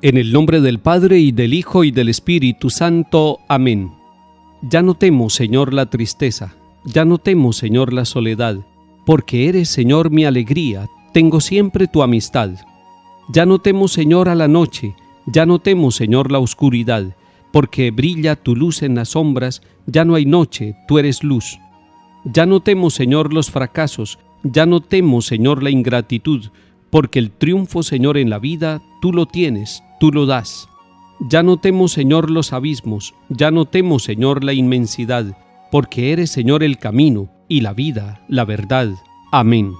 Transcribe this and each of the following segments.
En el nombre del Padre, y del Hijo, y del Espíritu Santo. Amén. Ya no temo, Señor, la tristeza, ya no temo, Señor, la soledad, porque eres, Señor, mi alegría, tengo siempre tu amistad. Ya no temo, Señor, a la noche, ya no temo, Señor, la oscuridad, porque brilla tu luz en las sombras, ya no hay noche, tú eres luz. Ya no temo, Señor, los fracasos, ya no temo, Señor, la ingratitud, porque el triunfo, Señor, en la vida, tú lo tienes, tú lo das. Ya no temo, Señor, los abismos, ya no temo, Señor, la inmensidad, porque eres, Señor, el camino y la vida, la verdad. Amén.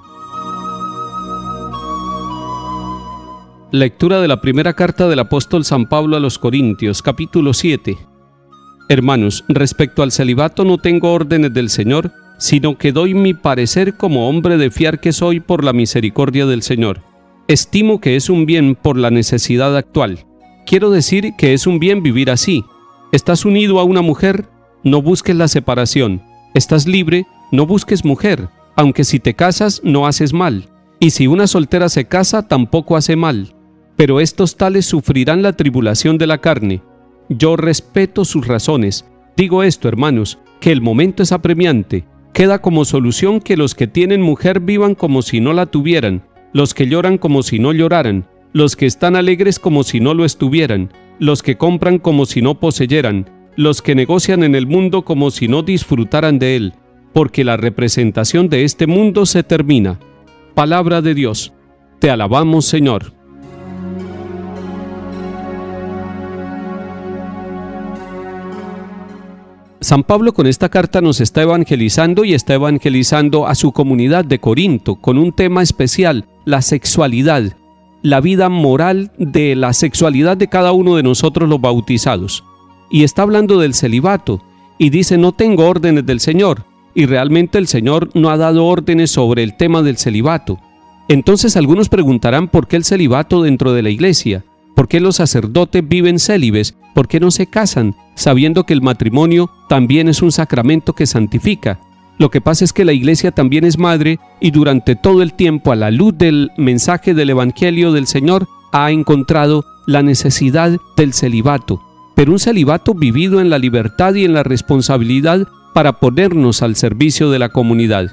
Lectura de la primera carta del apóstol San Pablo a los Corintios, capítulo 7. Hermanos, respecto al celibato no tengo órdenes del Señor, sino que doy mi parecer como hombre de fiar que soy por la misericordia del Señor. Estimo que es un bien por la necesidad actual. Quiero decir que es un bien vivir así. ¿Estás unido a una mujer? No busques la separación. ¿Estás libre? No busques mujer, aunque si te casas no haces mal. Y si una soltera se casa, tampoco hace mal. Pero estos tales sufrirán la tribulación de la carne. Yo respeto sus razones. Digo esto, hermanos, que el momento es apremiante. Queda como solución que los que tienen mujer vivan como si no la tuvieran, los que lloran como si no lloraran, los que están alegres como si no lo estuvieran, los que compran como si no poseyeran, los que negocian en el mundo como si no disfrutaran de él, porque la representación de este mundo se termina. Palabra de Dios. Te alabamos, Señor. San Pablo con esta carta nos está evangelizando y está evangelizando a su comunidad de Corinto con un tema especial, la sexualidad, la vida moral de la sexualidad de cada uno de nosotros los bautizados. Y está hablando del celibato y dice: no tengo órdenes del Señor, y realmente el Señor no ha dado órdenes sobre el tema del celibato. Entonces algunos preguntarán por qué el celibato dentro de la iglesia. ¿Por qué los sacerdotes viven célibes? ¿Por qué no se casan, sabiendo que el matrimonio también es un sacramento que santifica? Lo que pasa es que la iglesia también es madre y durante todo el tiempo, a la luz del mensaje del Evangelio del Señor, ha encontrado la necesidad del celibato. Pero un celibato vivido en la libertad y en la responsabilidad para ponernos al servicio de la comunidad.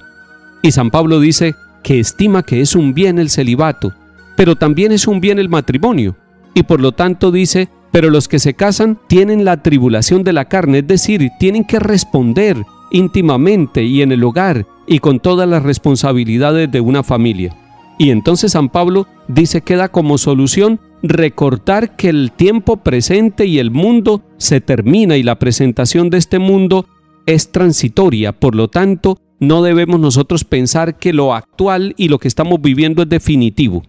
Y San Pablo dice que estima que es un bien el celibato, pero también es un bien el matrimonio. Y por lo tanto dice: pero los que se casan tienen la tribulación de la carne, es decir, tienen que responder íntimamente y en el hogar y con todas las responsabilidades de una familia. Y entonces San Pablo dice que da como solución recordar que el tiempo presente y el mundo se termina y la presentación de este mundo es transitoria. Por lo tanto, no debemos nosotros pensar que lo actual y lo que estamos viviendo es definitivo.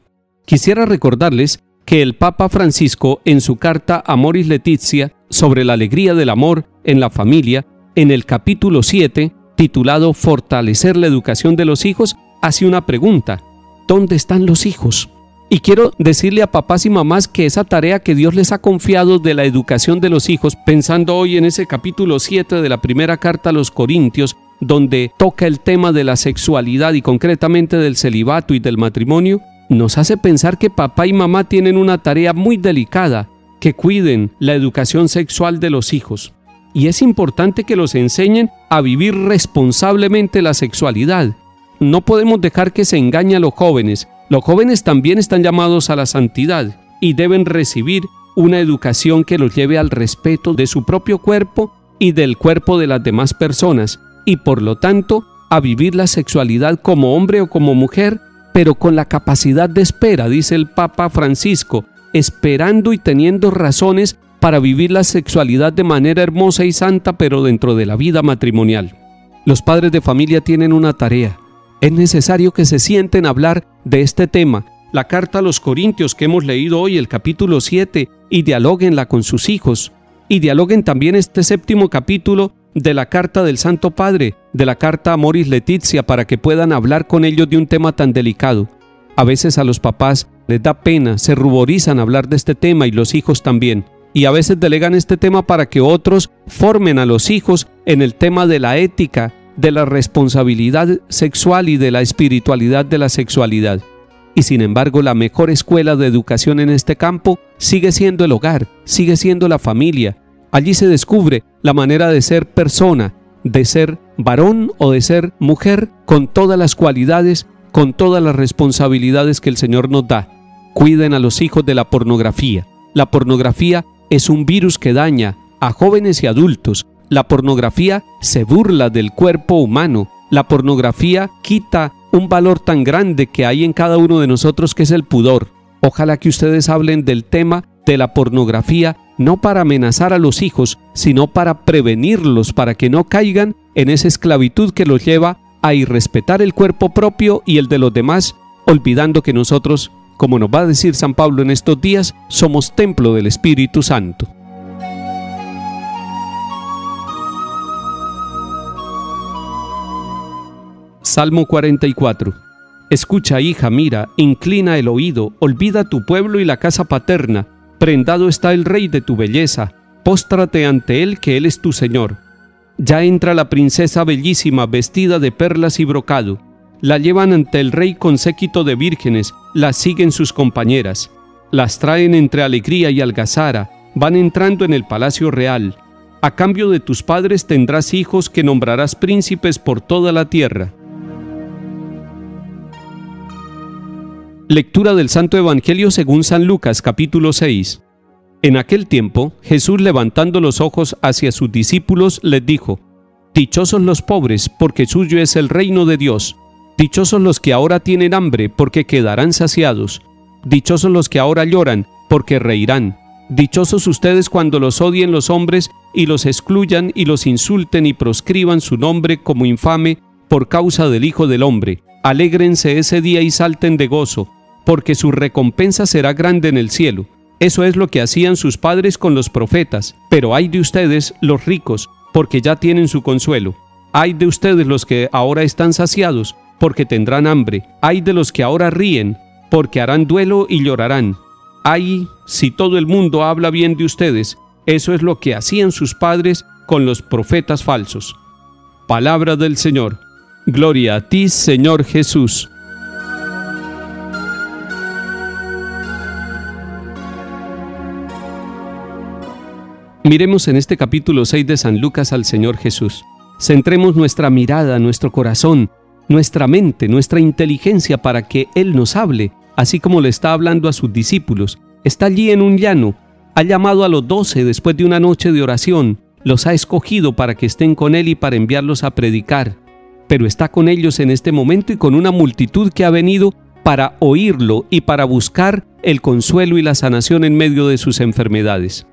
Quisiera recordarles que el Papa Francisco, en su carta Amoris Laetitia sobre la alegría del amor en la familia, en el capítulo 7, titulado Fortalecer la educación de los hijos, hace una pregunta: ¿dónde están los hijos? Y quiero decirle a papás y mamás que esa tarea que Dios les ha confiado de la educación de los hijos, pensando hoy en ese capítulo 7 de la primera carta a los Corintios, donde toca el tema de la sexualidad y concretamente del celibato y del matrimonio, nos hace pensar que papá y mamá tienen una tarea muy delicada, que cuiden la educación sexual de los hijos. Y es importante que los enseñen a vivir responsablemente la sexualidad. No podemos dejar que se engañe a los jóvenes. Los jóvenes también están llamados a la santidad y deben recibir una educación que los lleve al respeto de su propio cuerpo y del cuerpo de las demás personas, y por lo tanto a vivir la sexualidad como hombre o como mujer, pero con la capacidad de espera, dice el Papa Francisco, esperando y teniendo razones para vivir la sexualidad de manera hermosa y santa, pero dentro de la vida matrimonial. Los padres de familia tienen una tarea. Es necesario que se sienten a hablar de este tema, la carta a los Corintios que hemos leído hoy, el capítulo 7, y dialóguenla con sus hijos. Y dialoguen también este séptimo capítulo de la carta del Santo Padre, de la carta Amoris Laetitia, para que puedan hablar con ellos de un tema tan delicado. A veces a los papás les da pena, se ruborizan hablar de este tema y los hijos también. Y a veces delegan este tema para que otros formen a los hijos en el tema de la ética, de la responsabilidad sexual y de la espiritualidad de la sexualidad. Y sin embargo, la mejor escuela de educación en este campo sigue siendo el hogar, sigue siendo la familia. Allí se descubre la manera de ser persona, de ser varón o de ser mujer, con todas las cualidades, con todas las responsabilidades que el Señor nos da. Cuiden a los hijos de la pornografía. La pornografía es un virus que daña a jóvenes y adultos. La pornografía se burla del cuerpo humano. La pornografía quita un valor tan grande que hay en cada uno de nosotros, que es el pudor. Ojalá que ustedes hablen del tema de la pornografía, no para amenazar a los hijos, sino para prevenirlos, para que no caigan en esa esclavitud que los lleva a irrespetar el cuerpo propio y el de los demás, olvidando que nosotros, como nos va a decir San Pablo en estos días, somos templo del Espíritu Santo. Salmo 44. Escucha, hija, mira, inclina el oído, olvida tu pueblo y la casa paterna. Prendado está el rey de tu belleza, póstrate ante él, que él es tu Señor. Ya entra la princesa bellísima, vestida de perlas y brocado. La llevan ante el rey con séquito de vírgenes, la siguen sus compañeras. Las traen entre alegría y algazara, van entrando en el palacio real. A cambio de tus padres tendrás hijos que nombrarás príncipes por toda la tierra. Lectura del Santo Evangelio según San Lucas, capítulo 6. En aquel tiempo, Jesús, levantando los ojos hacia sus discípulos, les dijo: Dichosos los pobres, porque suyo es el reino de Dios. Dichosos los que ahora tienen hambre, porque quedarán saciados. Dichosos los que ahora lloran, porque reirán. Dichosos ustedes cuando los odien los hombres y los excluyan y los insulten y proscriban su nombre como infame por causa del Hijo del Hombre. Alégrense ese día y salten de gozo, porque su recompensa será grande en el cielo. Eso es lo que hacían sus padres con los profetas. Pero ay de ustedes, los ricos, porque ya tienen su consuelo. Ay de ustedes los que ahora están saciados, porque tendrán hambre. Ay de los que ahora ríen, porque harán duelo y llorarán. Ay, si todo el mundo habla bien de ustedes. Eso es lo que hacían sus padres con los profetas falsos. Palabra del Señor. Gloria a ti, Señor Jesús. Miremos en este capítulo 6 de San Lucas al Señor Jesús. Centremos nuestra mirada, nuestro corazón, nuestra mente, nuestra inteligencia para que Él nos hable, así como le está hablando a sus discípulos. Está allí en un llano, ha llamado a los 12 después de una noche de oración, los ha escogido para que estén con Él y para enviarlos a predicar. Pero está con ellos en este momento y con una multitud que ha venido para oírlo y para buscar el consuelo y la sanación en medio de sus enfermedades.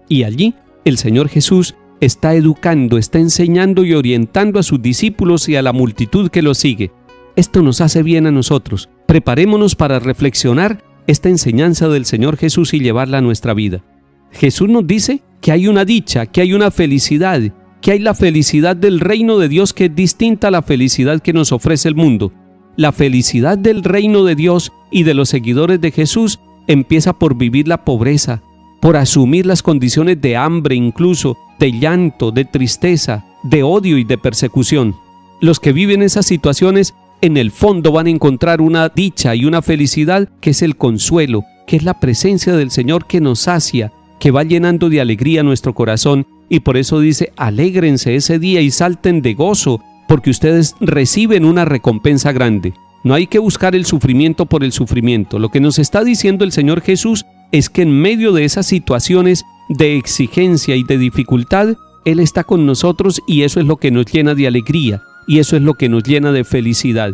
Y allí el Señor Jesús está educando, está enseñando y orientando a sus discípulos y a la multitud que lo sigue. Esto nos hace bien a nosotros. Preparémonos para reflexionar esta enseñanza del Señor Jesús y llevarla a nuestra vida. Jesús nos dice que hay una dicha, que hay una felicidad, que hay la felicidad del reino de Dios que es distinta a la felicidad que nos ofrece el mundo. La felicidad del reino de Dios y de los seguidores de Jesús empieza por vivir la pobreza, por asumir las condiciones de hambre, incluso de llanto, de tristeza, de odio y de persecución. Los que viven esas situaciones en el fondo van a encontrar una dicha y una felicidad que es el consuelo, que es la presencia del Señor que nos sacia, que va llenando de alegría nuestro corazón. Y por eso dice: alégrense ese día y salten de gozo, porque ustedes reciben una recompensa grande. No hay que buscar el sufrimiento por el sufrimiento. Lo que nos está diciendo el Señor Jesús es que en medio de esas situaciones de exigencia y de dificultad, Él está con nosotros y eso es lo que nos llena de alegría y eso es lo que nos llena de felicidad.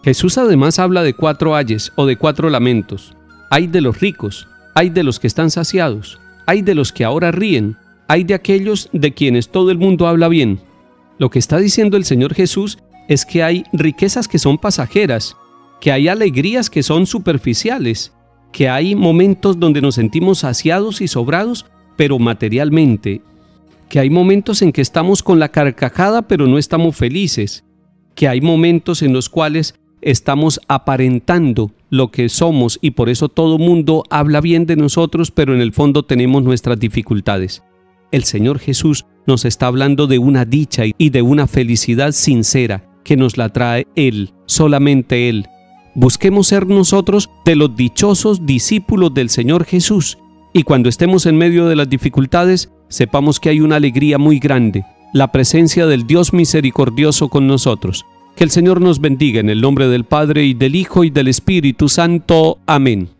Jesús además habla de 4 ayes o de 4 lamentos. Ay de los ricos, ay de los que están saciados, ay de los que ahora ríen, ay de aquellos de quienes todo el mundo habla bien. Lo que está diciendo el Señor Jesús es que hay riquezas que son pasajeras, que hay alegrías que son superficiales, que hay momentos donde nos sentimos saciados y sobrados, pero materialmente, que hay momentos en que estamos con la carcajada pero no estamos felices, que hay momentos en los cuales estamos aparentando lo que somos y por eso todo mundo habla bien de nosotros, pero en el fondo tenemos nuestras dificultades. El Señor Jesús nos está hablando de una dicha y de una felicidad sincera que nos la trae Él, solamente Él. Busquemos ser nosotros de los dichosos discípulos del Señor Jesús, y cuando estemos en medio de las dificultades, sepamos que hay una alegría muy grande, la presencia del Dios misericordioso con nosotros. Que el Señor nos bendiga en el nombre del Padre, y del Hijo, y del Espíritu Santo. Amén.